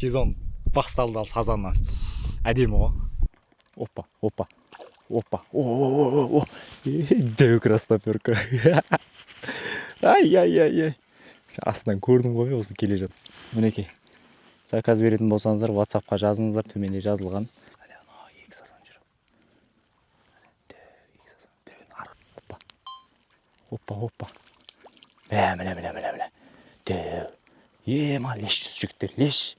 сезон басталды ал сазаннан. Әдемі ғой. Опа. О. Дәу красноперка. Ай. Астынан көрдім ғой осы келе жатып. Мінекей. Заказ беретін болсаңыздар, WhatsApp-қа жазыңыздар, төменде жазылған. Екі сазан жүр. Опа. Міне. Дәу. Ма, леш жігіттер, леш.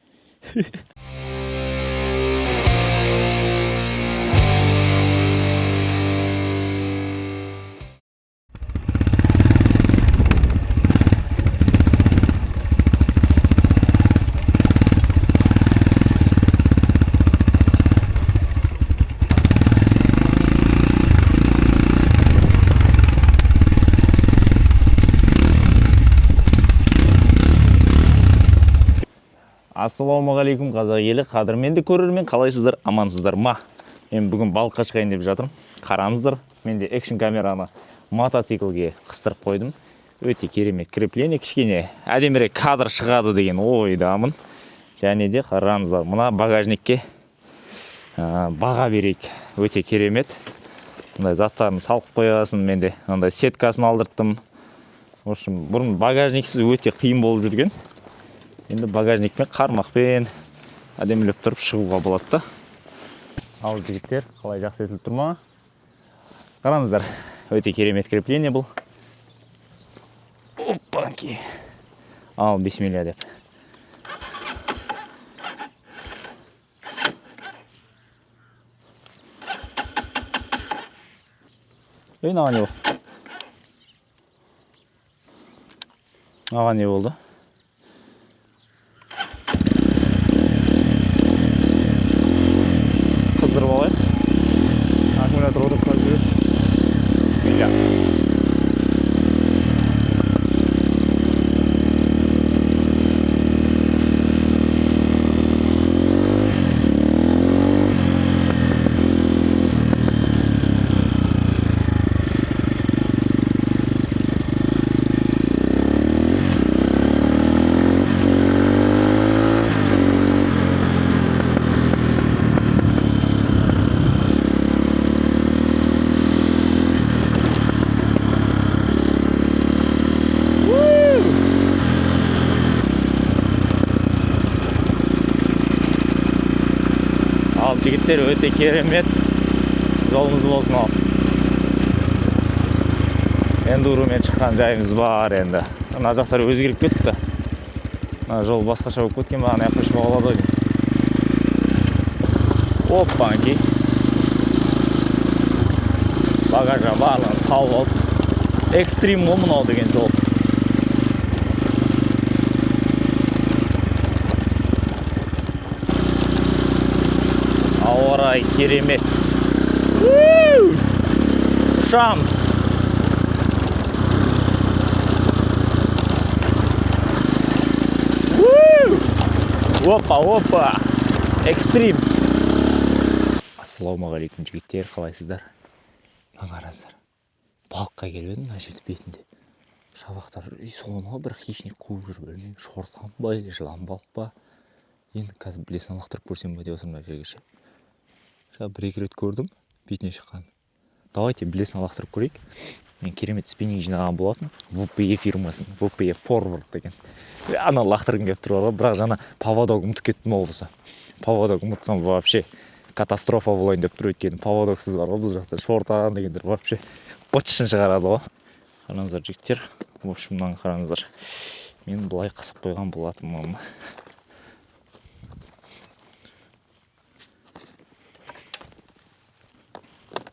Ассалаумағалейкум қазақ елі, қадірменді көрермен, қалайсыздар, амансыздар ма? Мен бүгін балыққа шығайын деп жатырмын. Қараңыздар, мен де экшн камераны мотоциклге қыстырып қойдым. Өте керемет крепление, кішкене әдемірек кадр шығады деген ойдамын. Және де қараңыздар, мына багажникке баға берейік. Өте керемет. Мындай заттарын салып қоясын, мен де мындай сеткасын алдырттым. В общем, бұрын багажниксіз өте қиын болып жүрген. Енді багажникпен, қармақпен әдемілеп тұрып шығуға болады да. Ал жігіттер, қалай жақсы естіліп тұр ма? Қараңыздар, өте керемет крепление бұл. Опанки. Ал, бисмилля деп. Аға не болды? Аға не болды? Қыздырып алайық. Аккумулятор отырып қалып жүреді. Милля. Ал жігіттер, өте керемет. Жолыңыз болсын ал. Эндуромен шыққан жайымыз бар енді. Мына жақтар өзгеріп кетті. Жол басқаша болып кеткен, маған аяққа шығып алады ғой. Опанки. Багажға барлығын салып алды. Экстрим ғой мынау деген жол. Ауа-райы керемет. Ұшамыз. Опа. Экстрим. Ассалаумағалейкум жігіттер, қалайсыздар? Қараңыздар. Балыққа келіп едім, мына жердің бетінде. Шабақтар соңға бір хищник қуып жүр, білмеймін, шортан ба или жылан балық па. Енді қазір білесін лақтырып көрсем ба деп отырмын мына жерге ше. Бір-екі рет көрдім, бетіне шыққан. Давайте білесін лақтырып көрейік. Мен керемет спиннинг жинаған болатын. VPE фирмасын, VPE Forward деген. Ана лақтырғым келіп тұр ғой, бірақ жаңа поводок ұмытып кеттім ол болса. Поводок ұмытсам вообще катастрофа болайын деп тұр, өйткені поводоксыз бар ғой бұл жақта. Шортан дегендер вообще бытшын шығарады ғой. Қараңыздар жігіттер, в общем, мынаны қараңыздар. Мен былай қысып қойған болатын мына.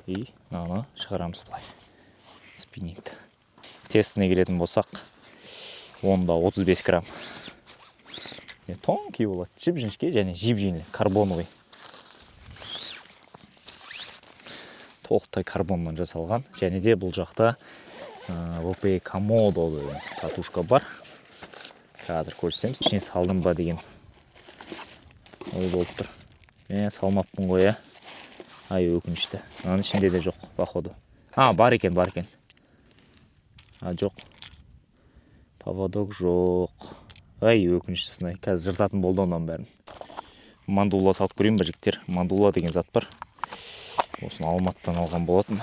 И мынаны шығарамыз былай. Спиннингті. Тестіне келетін болсақ, онда 35 грамм. Тонкий болады, жіп-жіңішке және жіп-жеңіл, карбоновый. Толықтай карбоннан жасалған. Және де бұл жақта VPE Komodo деген катушка бар. Қазір көрсем, ішіне салдым ба деген ой болып тұр. Мен салмаппын ғой, ай өкінішті. Аның ішінде де жоқ, походу. Бар екен. Жоқ. Поводок жоқ. Ай өкініштісін, қазір жыртатын болды ондан бәрін. Мандула салып көрейін ба жігіттер? Мандула деген зат бар. Осыны Алматыдан алған болатын.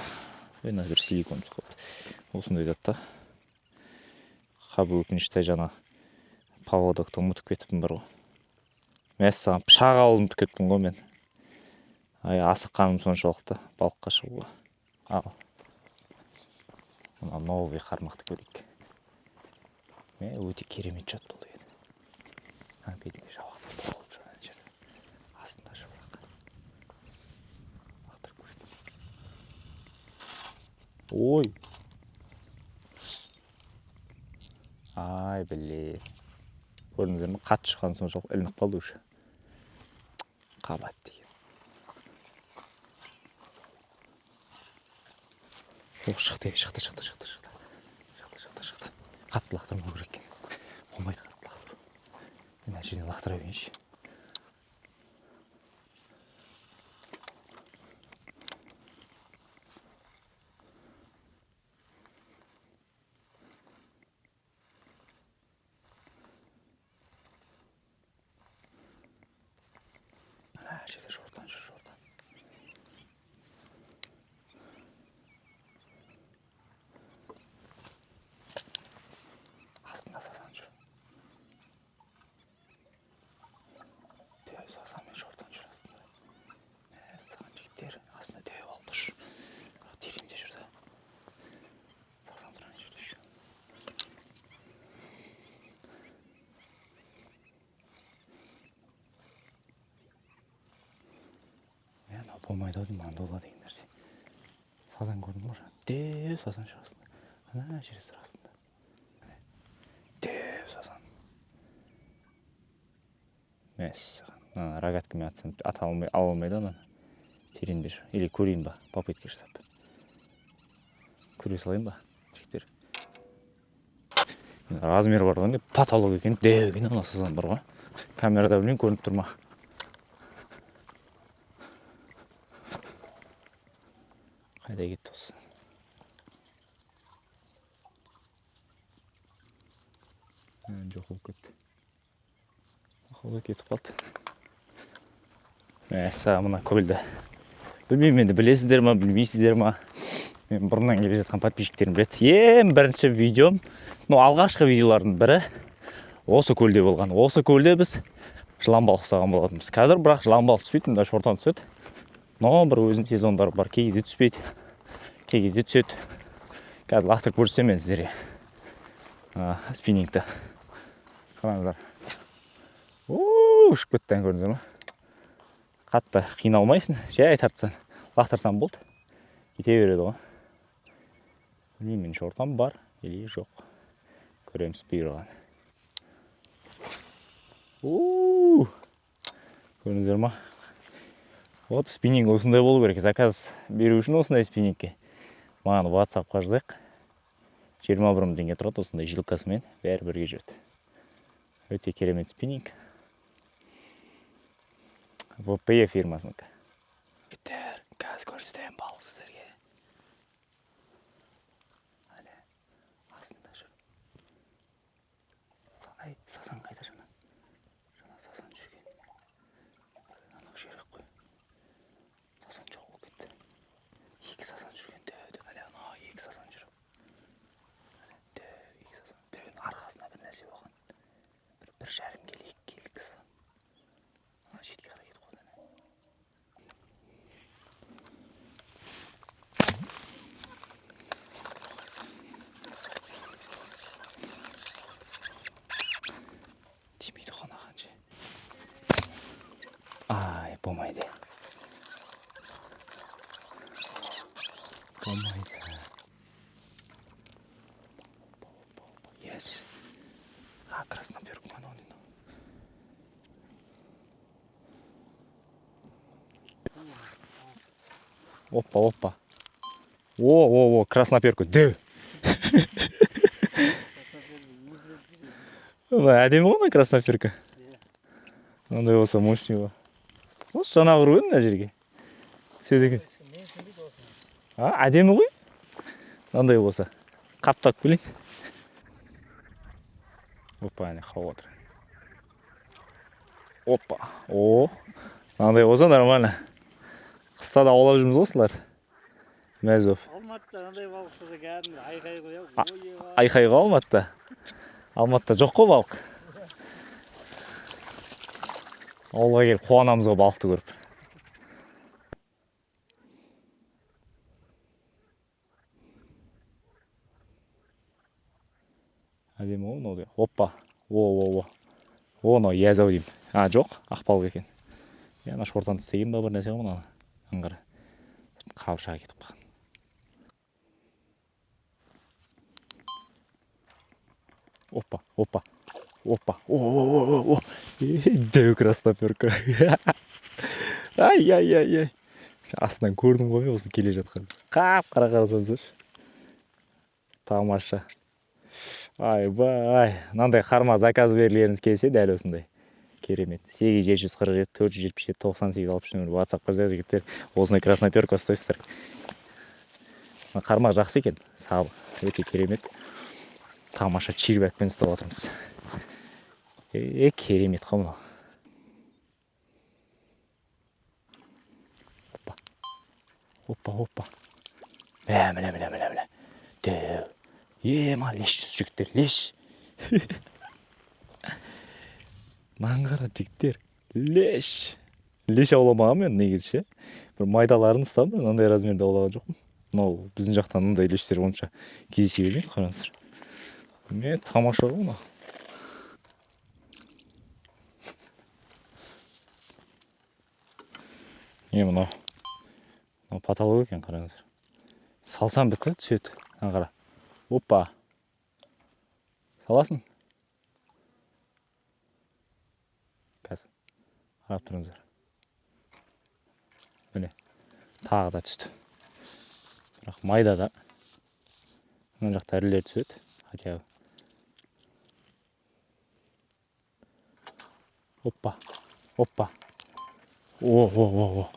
Мына бір силикон қойды. Осындай зат та. Қабы өкінішті жаңа павлодокты ұмытып кетіппін бар ғой. Мәссаған пышақ алып ұмытып кетіппін ғой мен. Асыққаным соншалықты балыққа шығуға. Ал. Мына новый қармақты көрейік. Өте керемет жат болды еді. Бетінде жабақтар болып жатқан жер. Астында жабырақ. Лақтырып көрейік. Ой. Ай, біле. Көрдіңіздер ме? Қатты шыққан соншалық ілініп қалды уже. Қабат деген. Шықты. Қатты лақтырмау керек екен. Болмайды қатты лақтыру. Мен әшейін лақтыра берейінші. Жерде жордан жүр, жордан. Астында сасан жүр. Дөй сасан мен жордан жүр астында. Саған жігіттер астында дөй алды жүр. Тереңде жүр да. Сасан тұрған жерде жүр. Болмайды ау деймін, мандула деген нәрсе. Сазан көрдің ба? Дөй сазан жүр астында. Ана жерде тұр астында. Дөй сазан. Мәссаған. Рогаткамен атсам ала алмайды оны. Тереңде жүр. Или көрейін ба? Попытка жасап. Көре салайын ба? Жігіттер. Размер бар ғой, потолок екен. Дөй екен ана сазан бар ғой. Камерада білмеймін, көрініп тұр ма? Қайда кетті осы? Жоқ болып кетті. Ақылға кетіп қалды. Мына көлді. Білмеймін енді, білесіздер ма, білмейсіздер ма? Мен бұрыннан келе жатқан подписчиктерім біледі. Ең бірінші видеом, алғашқы видеолардың бірі осы көлде болған. Осы көлде біз жылан балық ұстаған болатынбыз. Қазір бірақ жылан балық түспейді, мында шортан түседі. Но бір өзінің сезондары бар, кей кезде түспейді, кей кезде түседі. Қазір лақтырып көрсетсем мен сіздерге спиннингті. Қараңыздар. Ұшып кетті, көрдіңіздер ме? Қатты қиналмайсың, жай тартсаң, лақтырсаң болды. Кете береді ғой. Білмеймін, шортан бар или жоқ. Көреміз бұйырған. Көрдіңіздер ме? Вот спиннинг осындай болу керек. Заказ беру үшін осындай спиннингке. Маған WhatsApp-қа жазайық. 21 мың теңге тұрады осындай жилкасымен. Бәрі бірге жүреді. Өте керемет спиннинг. VP фирмасынікі. Қазір көрсетейін балық сіздерге. Астында жүр. Сасан қайда жаңа? Жаңа сасан жүрген. Анау жерек қой. Сасан жоқ болып кетті. Екі сасан жүрген дөді. Екі сасан жүр. Екі сасан. Біреудің арқасына бір нәрсе болған. Бір жарым келі, 2 келік сасан. Шетке қарай кетіп қалды. Тимейді қонаған же. Ай, болмайды. Болмайды. Yes. Красноперку манонина. Опа. О, красноперку. Дөй. Әдемі ғой красноперка. Ондай болса мощный ғой. Осы жаңа құру еді мына жерге. Түседі екен. Әдемі ғой. Ондай болса. Қаптап келейін. Опа, әне қауып отыр. Опа. О, мынандай болса нормально. Қыста да аулап жүрміз ғой осылар. Мәз боп. Алматыда андай балық ұстаса кәдімгі айқай қояды. Айқайға Алматыда. Алматыда жоқ қой балық. Ауылға келіп қуанамыз ғой балықты көріп. Әдемі ғой мынау. Опа. О. Оны язау деймін. Жоқ, ақбалық екен. Ана шортан істеген ба бір нәрсе ғой мынаны. Аңғара. Қабыршаға кетіп қалған. Опа. О. Дәу красноперка. Ай. Астынан көрдім ғой мен осы келе жатқан. Қап-қара қарасаңызшы. Тамаша. Айбай. Мынандай қарма заказ берулеріңіз келсе дәл осындай. Керемет. 8747 477 98 63 нөмір WhatsApp-қа жазыңыздар жігіттер. Осындай красноперка ұстайсыздар. Қармақ жақсы екен. Сабы өте керемет. Тамаша чирбакпен ұстап отырмыз. Керемет қой мынау. Опа. Міне. Дәу. Леш жігіттер, леш. Маңғара жігіттер, леш. Леш ауламаған мен негізі. Бір майдаларын ұстап, мынандай размерде аулаған жоқпын. Мынау біздің жақтан мындай лештер онша кездесе бермейді, қараңыздар. Мен тамаша ғой мынау. Мынау потолок екен, қараңыздар. Салсам бітті, түседі. Аңғара. Опа. Саласың? Қазір. Қарап тұрыңыздар. Міне. Тағы да түсті. Бірақ майда да. Мына жақта ірілер түседі. Хотя. Опа. О.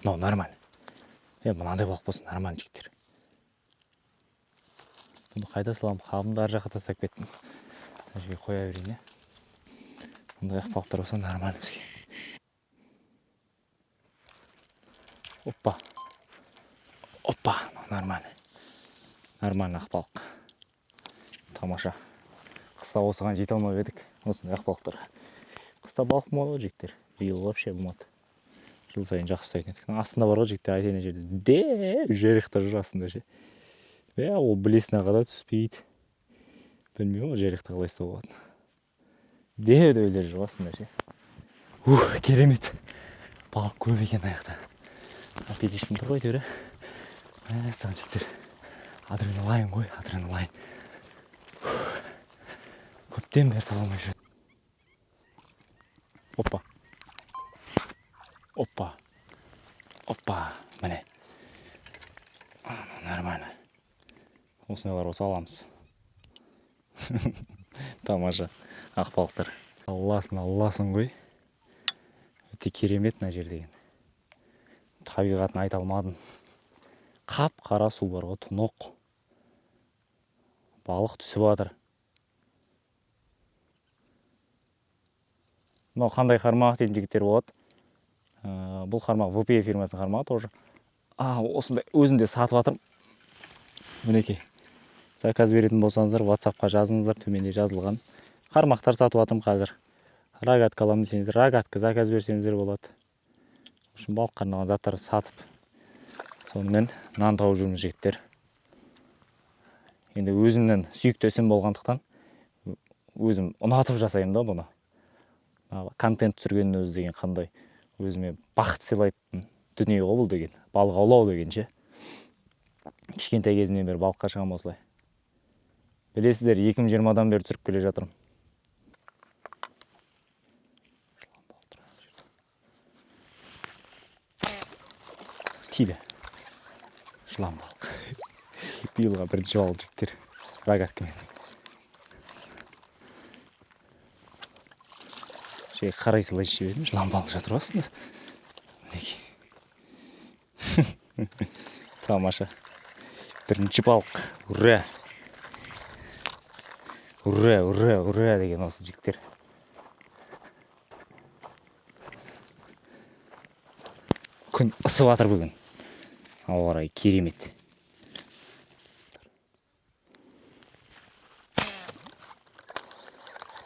Мынау нормально. Мынандай балық болсын, нормально жігіттер. Бұны қайда салам? Қабымды ар жаққа тастап кеттім. Мына жерге қоя берейін. Бұндай ақбалықтар болса нормально бізге. Опа. Нормально. Нормально ақбалық. Тамаша. Қыста осыған жете алмай едік. Осындай ақбалықтар. Қыста балық болмады жігіттер. Биыл вообще болмады. Жыл сайын жақсы ұстайтын едік. Астында бар ғой жігіттер, айтайын жерде. Жеріқтар жүр астында ше. Ол білесіне қада түспейді. Білмеймін ғой жеріқті қалай ұстау болатын. Өлер жүр астында ше. Керемет. Балық көп екен аяқта. Апетитім тұр ғой төре. Саған жігіттер. Адреналайн ғой, адреналайн. Көптен бері таба алмай жүр. Опа. Міне. Нормально. Осынайлар болса аламыз. Тамаша. Ақбалықтар. Алласын ғой. Өте керемет мына жер деген. Табиғатын айта алмадым. Қап-қара су бар ғой, тұнық. Балық түсіп жатыр. Мынау қандай қармақ дейтін жігіттер болады. Бұл қармақ ВП фирмасының қармағы тоже. Осындай өзімде сатып жатырмын. Мінекей. Заказ беретін болсаңыздар, WhatsApp-қа жазыңыздар, төменде жазылған. Қармақтар сатып жатырмын қазір. Рогатка аламын десеңіздер, рогатка заказ берсеңіздер болады. Балыққа арналған заттар сатып. Сонымен нан тауып жүрміз жігіттер. Енді өзімнен сүйікті ісім болғандықтан өзім ұнатып жасаймын да бұны. Контент түсіргеннің өзі деген қандай өзіме бақыт сыйлайтын дүние ғой бұл деген. Балық аулау деген ше. Кішкентай кезімнен бері балыққа шығамын осылай. Білесіздер, 2020-дан бері түсіріп келе жатырмын. Тиді. Жылан балық. Биылға бірінші балық жігіттер. Рогаткамен. Қарай салай жібердім, жылан балық жатыр астында. Мінекей. Тамаша. Бірінші балық. Ура! Ура деген осы жігіттер. Күн ысып жатыр бүгін. Ауа райы керемет.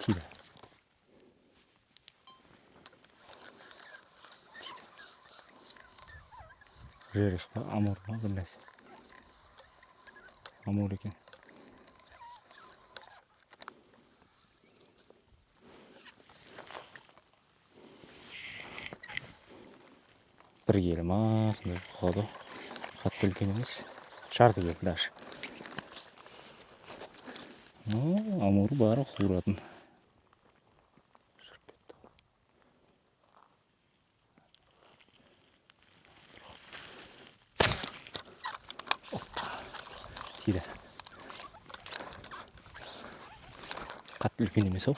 Тиді. Жеріх па, амур па, бір нәрсе. Амур екен. Бір келі ма, сондай қоды. Қатты үлкен емес. Жарты келі даже. Амур бары қуыратын. Тиді. Қатты үлкен емес ау.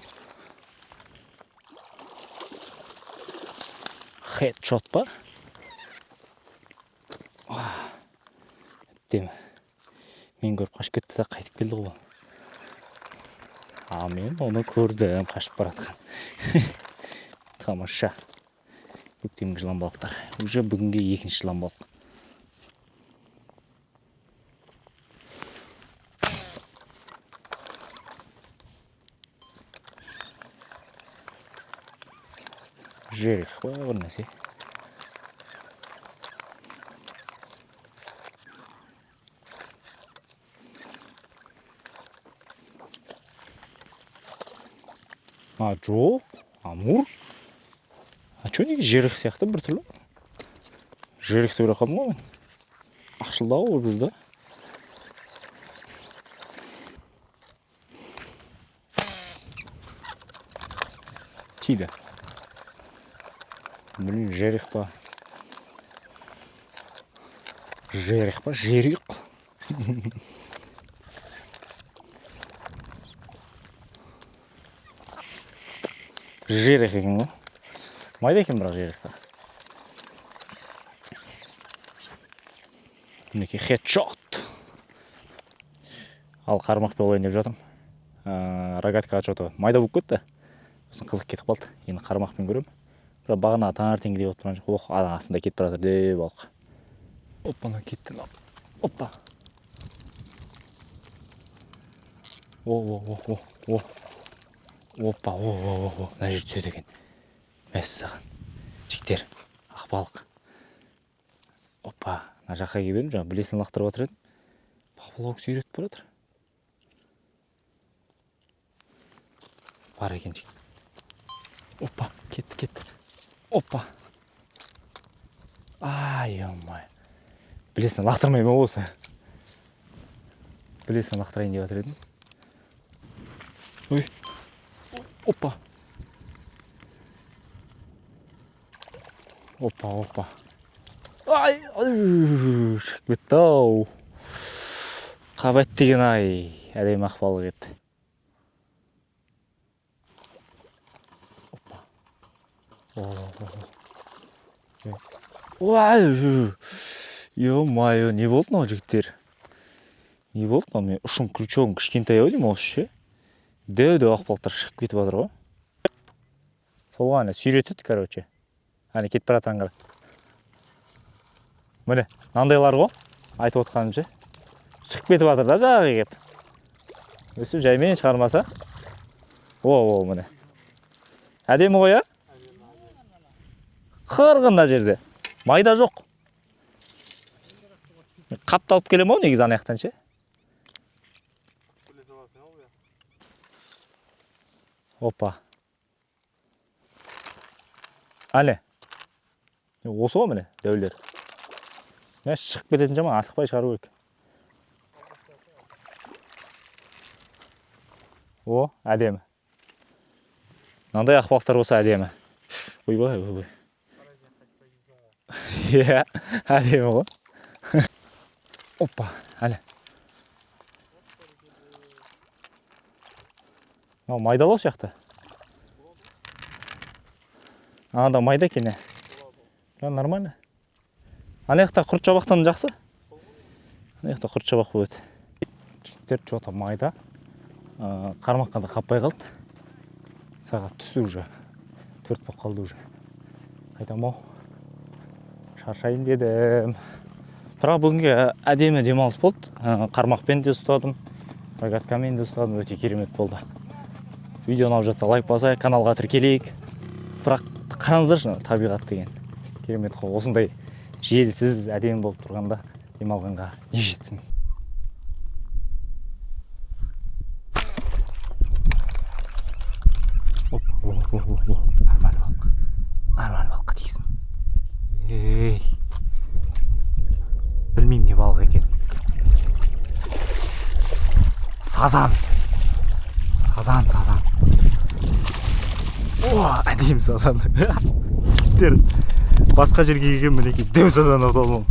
Хедшот па? Дем. Мен көріп қашып кетті де қайтып келді ғой. Мен оны көрдім, қашып баратқан. Тамаша. Көктемгі жылан балықтар. Уже бүгінге екінші жылан балық. Жеріх па, бір нәрсе. Жоқ, амур. Чё неге жеріх сияқты бір түрлі? Жеріх деп қалдым ғой мен. Ақшылдау болып жүрді. Тиді. Блин, жеріх па. Жеріх па, жерік. Жеріх екен ғой. Майда екен бірақ жеріқтер. Мінеке хедшот. Ал қармақ болайын деп жатырмын. Рогатка отчеты майда болып кетті. Сосын қызық кетіп қалды. Енді қармақпен көрем. Бірақ бағана таңертеңгідей болып тұрған жоқ. Астында кетіп бара жатыр деп балық. Оппана кетті. Оппа. Оппа, мына жер түседі екен. Мәссаған. Жіктер, ақ балық. Оппа, мына жаққа келіп жаңа білесін лақтырып жатыр едім. Поплавок сүйретіп бара жатыр. Бар екен жік. Оппа, кетті. Оппа. Ай-ой. Білесін лақтырмай ма осы? Білесін лақтырайын деп жатыр едім. Ой. Оппа. Оппа. Ай, шығып кетті ау. Қабат деген ай. Әдемі ақ балық еді. Оппа. Ё-майо, не болды мынау жігіттер? Не болды мынау? Мен ұшым крючогым кішкентай ау деймін осы ше. Дәу ақ балықтар шығып кетіп жатыр ғой. Сол ғана сүйретеді, короче. Әне кетіп бара жатқан қара. Міне, мынандайлар ғой. Айтып отқанымша. Шығып кетіп жатыр да жағы кеп. Өсіп жаймен шығармаса. Міне. Әдемі ғой, а? Қырғын мына жерде. Майда жоқ. Қапталып келем ау негізі ана жақтан ше. Опа. Әлі. Осы ғой міне, дәулер. Мен шығып кететін жаман, асықпай шығару керек. Әдемі. Мынандай ақ балықтар болса әдемі. Ойбай. Иә, әдемі ғой. Опа, әлі. Майдалау сияқты. Анда майда екен. Нормально. Ана жақта құрт жабақтан жақсы. Ана жақта құрт жабақ болады. Жігіттер жота майда. Қармаққа да қаппай қалды. Сағат түсі уже. 4 болып қалды уже. Қайтам ау. Шаршайын дедім. Бірақ бүгінге әдемі демалыс болды. Қармақпен де ұстадым, рогаткамен де ұстадым. Өте керемет болды. Видео ұнап жатса лайк басайық, каналға тіркелейік. Бірақ қараңыздаршы, табиғат деген керемет қой. Осындай желсіз әдемі болып тұрғанда демалғанға не жетсін. Нормально балыққа тигізім. Білмеймін не балық екен. Сазан. О, әдейім сазан. Жігіттер, басқа жерге келген мінекей дөу сазан оталмам.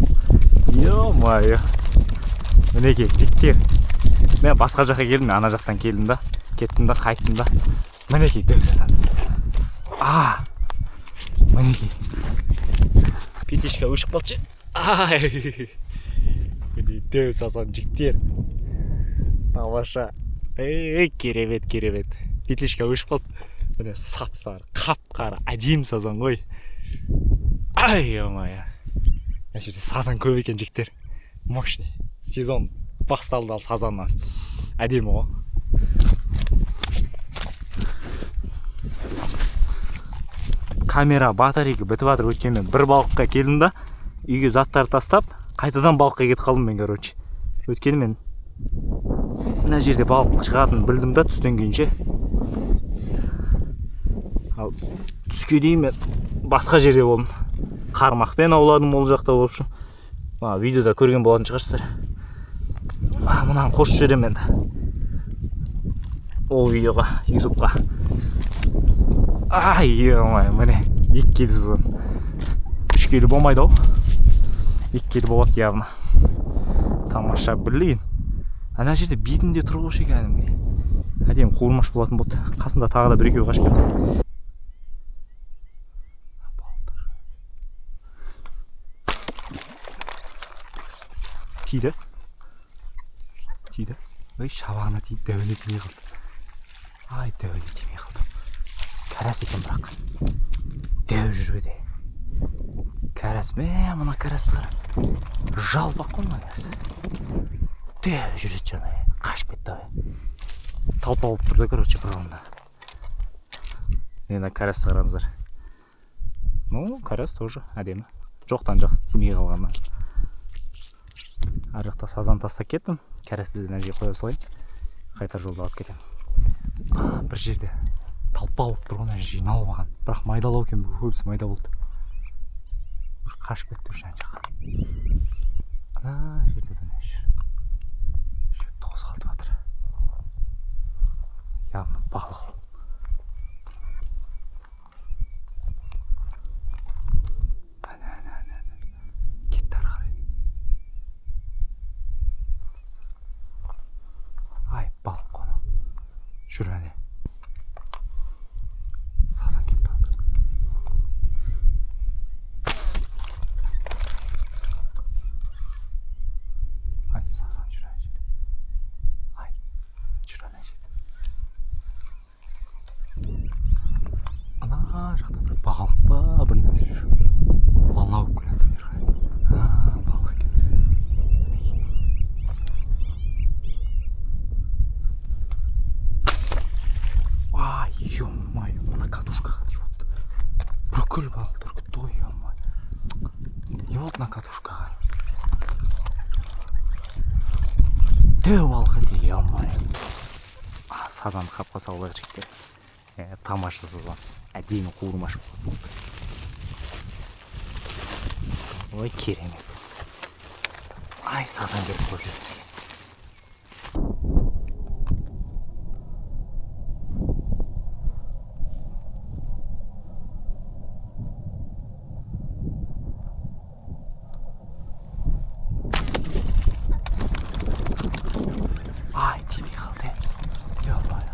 Е-майы. Мінекей, жігіттер. Мен басқа жаққа келдім, ана жақтан келдім да. Кеттім да, қайттым да. Мінекей дөу сазан. Мінекей. Петишка өшіп қалшы. Мінекей дөу сазан, жігіттер. Тамаша. Керемет. Петлишка өшіп қалды. Міне сап-сары, қап-қара, әдем сазан ғой. Ай-ой-ой. Мына жерде сазан көп екен, жігіттер. Мощный. Сезон басталды сазаннан. Әдемі ғой. Камера батарейка бітіп жатыр. Өткенде мен бір балыққа келдім да, үйге заттарды тастап, қайтадан балыққа кетіп қалдым мен, короче. Өткенде мен мына жерде балық шығатынын білдім да, түстен кейінше. Ал түске дейін мен басқа жерде болдым. Қармақпен ауладым ол жақта болшы. Видеода көрген болатын шығарсыздар. Мынаны қосып жіберемін енді. Ол видеоға, ютубқа. Ай-ой, міне 2 келі сазан. 3 келі болмайды ау. 2 келі болады явно. Тамаша, білейін. Ана жерде бетінде тұрғышы екен. Әдем қуырмаш болатын болды. Қасында тағы да бір екеу қашып кетті. Тиді. Ой, шабағына тиді, дәуіне тимей қалды. Ай, дәуіне тимей қалды. Кәрәс екен бірақ. Дәу жүрбеде. Кәрәс, мұна кәрәсті қара. Жалпақ қой мұна кәрәс. Дәу жүреді жаны. Қашып кетті ай. Талпа болып тұрды, короче, құрғанда. Енді кәрәсті қараңыздар. Ну, кәрәс тоже әдемі. Жоқтан жақсы тимей қалғаннан. Ар жақта сазан тастап кеттім. Кәрәсті де жерге қоя салайын. Қайтар жолда алып кетем. Бір жерде талпа болып тұрған жиналып алған. Бірақ майдалау екен, көбісі майда болды. Қашып кетті жан жаққа. Ана жерде де жіпті қозғалтып жатыр. Яғни балық. Кетті ары қарай. Ай, балық қона. Жүр әне. Сазан кетті жатыр. Ай, сазан жүр әне жерде. Ай, жүр әне жерде. Ана жақта бір балық па, бір нәрсе жүр. Бала болып келеді бері қарай. Балық екен. Ай, ё-моё, мына катушкаға тиіп отты. Бүкіл балықты үркітті ғой, ё-моё. Не болды мына катушкаға? Дәу балық еді, ё-моё. Сазанды қапқа салып жатыр жігіттер. Тамаша сазан. Әдемі қуырмаш болды. Ой, керемет. Ай, сазан келіп көрді. Ай, тимей қалды. Ё-моё.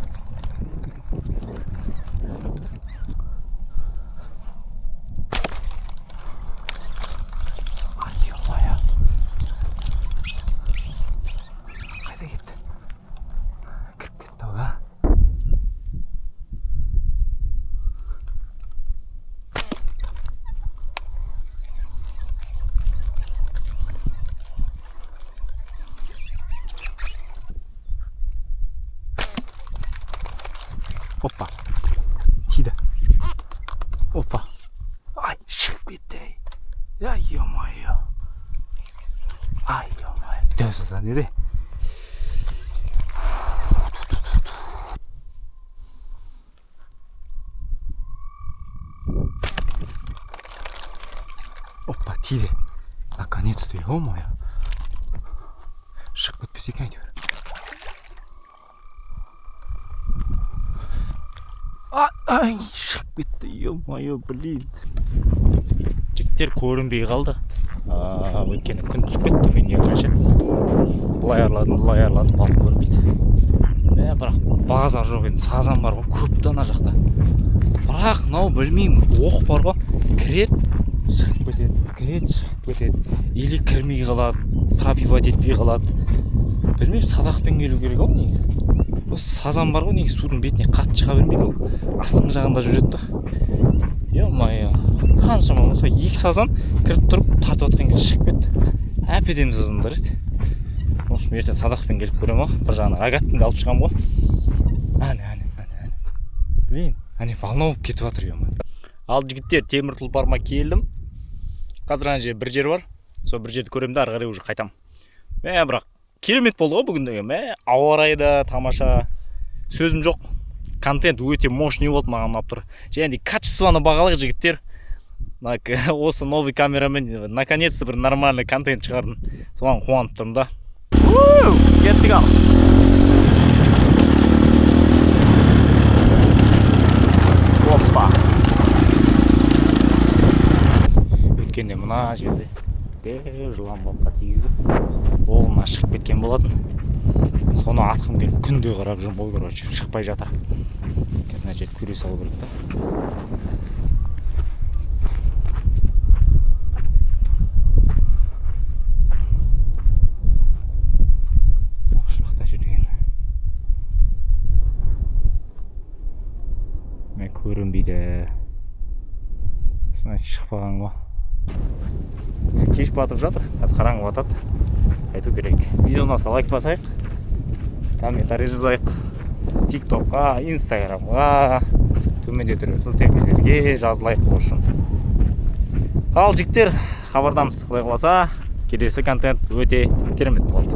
дәу сазан еді. Опа, тиді. Наконец-то, ё-моё. Шығып кетпесе екен әйтеуір. Ай, шығып кетті, ё-моё, блин. Жігіттер көрінбей қалды. Өйткені күн түсіп кетті мен негізінше. Бұлай арладым, балық көрінбейді. Бірақ базар жоқ енді, сазан бар ғой, көп ана жақта. Бірақ мынау білмеймін, оқ бар ғой, кіреді, шығып кетеді. Или кірмей қалады, пробивать етпей қалады. Білмеймін, садақпен келу керек ау негізі. Осы сазан бар ғой, негізі судың бетіне қатты шыға бермейді ол. Астыңғы жағында жүреді да. Ё-моё, қаншама болса 2 сазан кіріп тұрып тартып атқан кезде шығып кетті. Әп-әдемі сазандар еді. В общем, ертең садақпен келіп көремін ғой. Бір жағынан рогатинді алып шығамын ғой. Әне. Блин, әне волна болып кетіп жатыр ё-моё. Ал жігіттер, темір тұлпарыма келдім. Қазір ана жерде бір жер бар. Сол бір жерді көремін де ары қарай уже қайтамын. Бірақ керемет болды ғой бүгін. Ауа райы да тамаша. Сөзім жоқ. Контент өте мощный болды, маған ұнап тұр. Және де качествоны бағалайық жігіттер. Осы новый камерамен наконец-то бір нормальный контент шығардым. Соған қуанып тұрмын да. Кеттік ал. Опа. Өткенде мына жерде жылан балыққа тигізіп, оғына шығып кеткен болатын. Соны атқым келіп күнде қарап жүрмін ғой, короче, шықпай жатыр. Қазір жерде көре салу керек та. Жақта жүрген. Мен көрінбейді. Значит, шықпаған ғой. Кеш батып жатыр, қазір қараңғы батады. Айту керек. Видео ұнаса лайк басайық, комментарий жазайық. TikTokқа, Instagramға, төменде тұрған сілтемелерге жазылайық болсын. Ал жігіттер, хабардамыз. Құдай қаласа, келесі контент өте керемет болады.